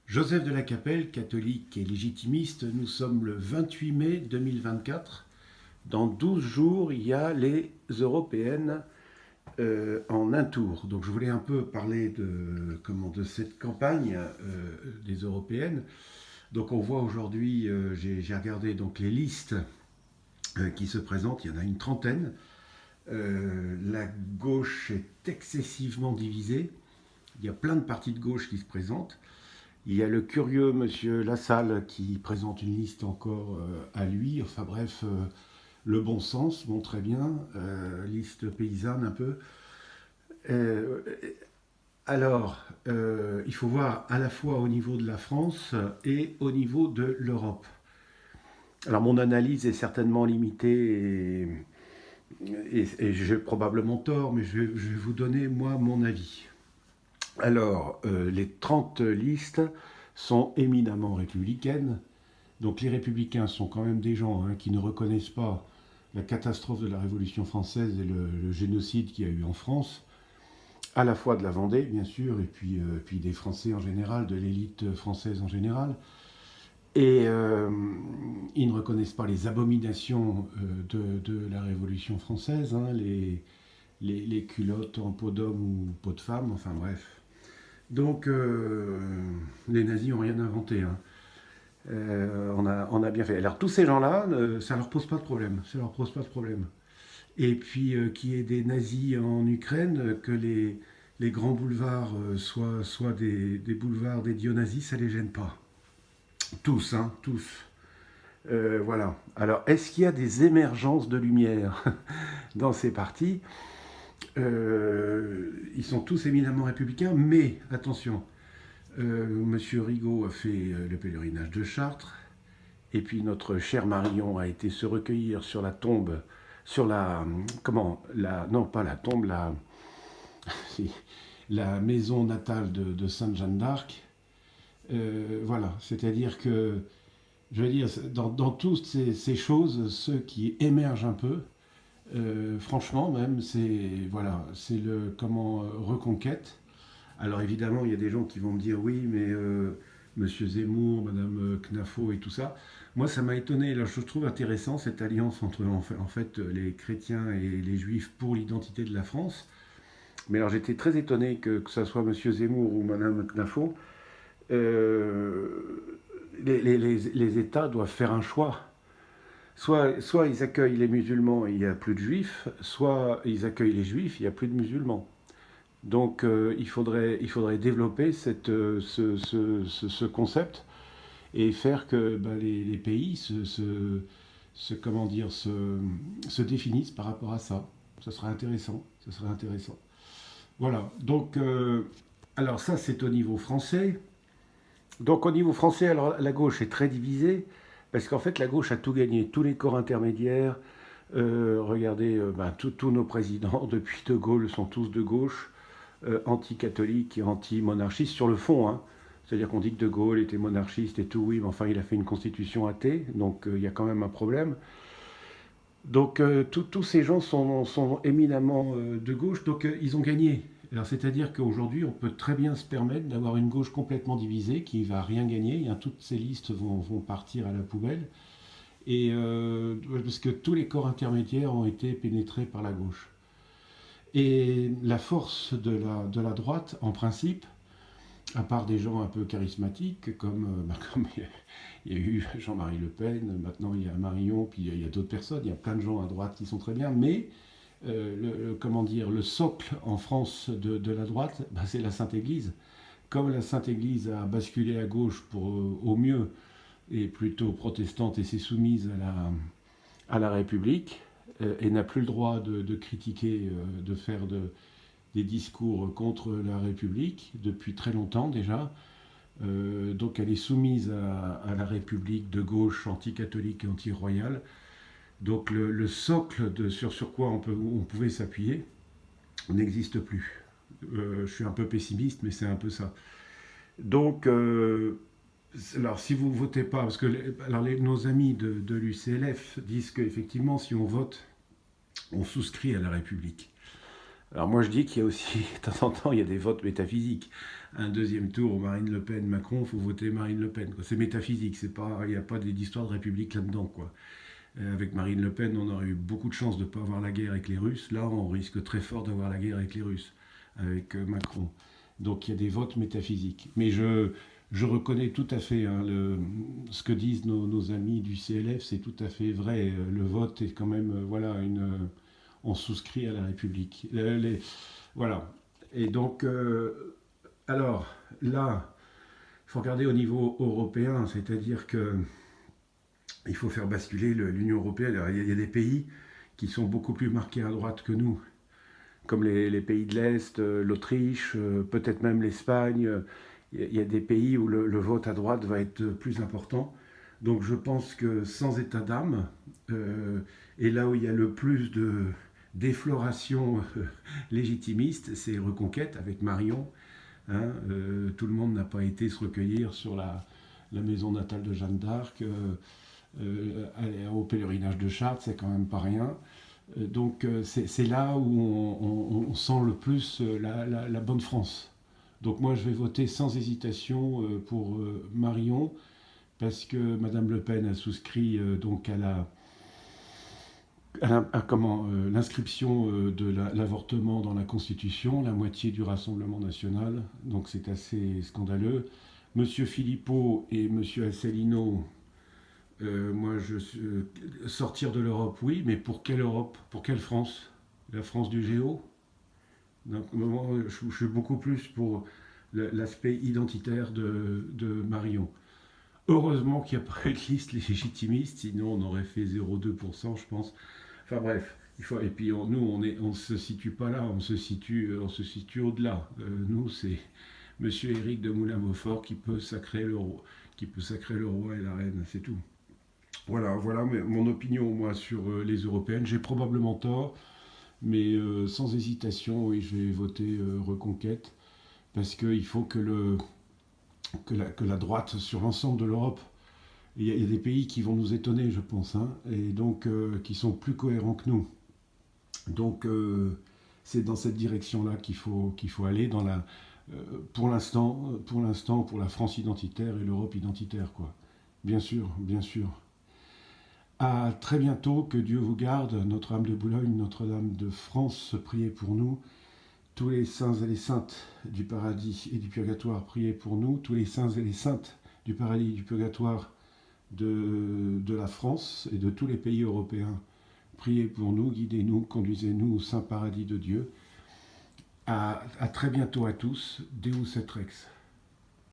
Joseph de la Capelle, catholique et légitimiste, nous sommes le 28 mai 2024. Dans 12 jours, il y a les européennes en un tour. Donc je voulais un peu parler de cette campagne des européennes. Donc on voit aujourd'hui, j'ai regardé donc les listes qui se présentent, il y en a une trentaine. La gauche est excessivement divisée. Il y a plein de partis de gauche qui se présentent. Il y a le curieux monsieur Lassalle qui présente une liste encore à lui. Enfin bref, le bon sens, bon très bien, liste paysanne un peu. Euh, il faut voir à la fois au niveau de la France et au niveau de l'Europe. Alors mon analyse est certainement limitée et j'ai probablement tort, mais je vais vous donner moi mon avis. Alors, les 30 listes sont éminemment républicaines. Donc les républicains sont quand même des gens qui ne reconnaissent pas la catastrophe de la Révolution française et le génocide qu'il y a eu en France, à la fois de la Vendée, bien sûr, et puis des Français en général, de l'élite française en général. Et ils ne reconnaissent pas les abominations de la Révolution française, les culottes en peau d'homme ou peau de femme, enfin bref. Donc, les nazis n'ont rien inventé. On a bien fait. Alors, tous ces gens-là, ça ne leur pose pas de problème. Ça leur pose pas de problème. Et puis, qu'il y ait des nazis en Ukraine, que les grands boulevards soient des boulevards dédiés aux nazis, ça ne les gêne pas. Tous, tous. Voilà. Alors, est-ce qu'il y a des émergences de lumière dans ces partis? Ils sont tous éminemment républicains, mais attention, Monsieur Rigaud a fait le pèlerinage de Chartres, et puis notre cher Marion a été se recueillir sur la tombe, sur la, comment, non pas la tombe, si, la maison natale de Sainte Jeanne d'Arc. Voilà, c'est-à-dire que, je veux dire, dans toutes ces choses, ceux qui émergent un peu, franchement même, c'est le reconquête. Alors évidemment, il y a des gens qui vont me dire oui, mais Monsieur Zemmour, Madame Knafo et tout ça. Moi, ça m'a étonné. Là, je trouve intéressant cette alliance entre en fait les chrétiens et les juifs pour l'identité de la France. Mais alors, j'étais très étonné que ça soit Monsieur Zemmour ou Madame Knafo. Euh, les États doivent faire un choix. Soit ils accueillent les musulmans et il n'y a plus de juifs, soit ils accueillent les juifs, et il n'y a plus de musulmans. Donc il faudrait développer ce concept et faire que les pays comment dire, se définissent par rapport à ça. Ça serait intéressant. Ça serait intéressant. Voilà. Donc, alors ça, c'est au niveau français. Donc au niveau français, alors la gauche est très divisée, parce qu'en fait la gauche a tout gagné, tous les corps intermédiaires. Regardez, tous nos présidents, depuis De Gaulle, sont tous de gauche, anti-catholiques et anti-monarchistes sur le fond. C'est-à-dire qu'on dit que De Gaulle était monarchiste et tout, oui, mais enfin il a fait une constitution athée, donc il y a quand même un problème. Donc tous ces gens sont éminemment de gauche, donc ils ont gagné. Alors c'est-à-dire qu'aujourd'hui, on peut très bien se permettre d'avoir une gauche complètement divisée qui ne va rien gagner. Toutes ces listes vont partir à la poubelle. Et parce que tous les corps intermédiaires ont été pénétrés par la gauche. Et la force de la droite, en principe, à part des gens un peu charismatiques, comme il y a eu Jean-Marie Le Pen, maintenant il y a Marion, puis il y a d'autres personnes, il y a plein de gens à droite qui sont très bien, mais le socle en France de la droite, c'est la Sainte Église. Comme la Sainte Église a basculé à gauche au mieux, et plutôt protestante et s'est soumise à la République, et n'a plus le droit de critiquer, de faire des discours contre la République depuis très longtemps déjà. Donc elle est soumise à la République de gauche anticatholique et anti-royale. Donc le socle sur quoi on pouvait s'appuyer n'existe plus. Je suis un peu pessimiste, mais c'est un peu ça. Donc, alors si vous ne votez pas, parce que nos amis de l'UCLF disent qu'effectivement, si on vote, on souscrit à la République. Alors moi je dis qu'il y a aussi, de temps en temps, il y a des votes métaphysiques. un deuxième tour, Marine Le Pen, Macron, il faut voter Marine Le Pen. C'est métaphysique, il n'y a pas d'histoire de république là-dedans, quoi. Avec Marine Le Pen, on aurait eu beaucoup de chance de ne pas avoir la guerre avec les Russes. Là, on risque très fort d'avoir la guerre avec les Russes, avec Macron. Donc il y a des votes métaphysiques. Mais je reconnais tout à fait ce que disent nos amis du CLF, c'est tout à fait vrai. Le vote est quand même, voilà, on souscrit à la République. Voilà. Et donc, alors, là, il faut regarder au niveau européen, c'est-à-dire que il faut faire basculer l'Union européenne. Alors, il y a des pays qui sont beaucoup plus marqués à droite que nous, comme les pays de l'Est, l'Autriche, peut-être même l'Espagne. Il y a des pays où le vote à droite va être plus important. Donc je pense que sans état d'âme, et là où il y a le plus d'effloration légitimiste, c'est Reconquête avec Marion. Hein, tout le monde n'a pas été se recueillir sur la maison natale de Jeanne d'Arc. Au pèlerinage de Chartres, c'est quand même pas rien. Donc c'est là où on sent le plus la bonne France. Donc moi je vais voter sans hésitation pour Marion, parce que Madame Le Pen a souscrit donc à l'inscription de l'avortement dans la Constitution, la moitié du Rassemblement national, donc c'est assez scandaleux. Monsieur Philippot et Monsieur Asselineau, sortir de l'Europe, oui, mais pour quelle Europe? Pour quelle France? La France du Géo? Donc, moi, je suis beaucoup plus pour l'aspect identitaire de Marion. Heureusement qu'il n'y a pas eu de liste légitimiste, sinon on aurait fait 0,2%, je pense. Enfin bref, et puis nous, on ne se situe pas là, on se situe au-delà. Nous, c'est Monsieur Éric de Moulin-Beaufort qui peut sacrer le roi et la reine, c'est tout. Voilà mon opinion, moi, sur les européennes. J'ai probablement tort, mais sans hésitation, oui, je vais voter Reconquête, parce qu'il faut que la droite, sur l'ensemble de l'Europe, il y a des pays qui vont nous étonner, je pense, hein, et donc qui sont plus cohérents que nous. Donc c'est dans cette direction-là qu'il faut aller, pour l'instant, pour la France identitaire et l'Europe identitaire, quoi. Bien sûr, bien sûr. À très bientôt, que Dieu vous garde, Notre-Dame de Boulogne, Notre-Dame de France, priez pour nous. Tous les saints et les saintes du paradis et du purgatoire, priez pour nous. Tous les saints et les saintes du paradis et du purgatoire de la France et de tous les pays européens, priez pour nous, guidez-nous, conduisez-nous au saint paradis de Dieu. À très bientôt à tous, Deus et Rex.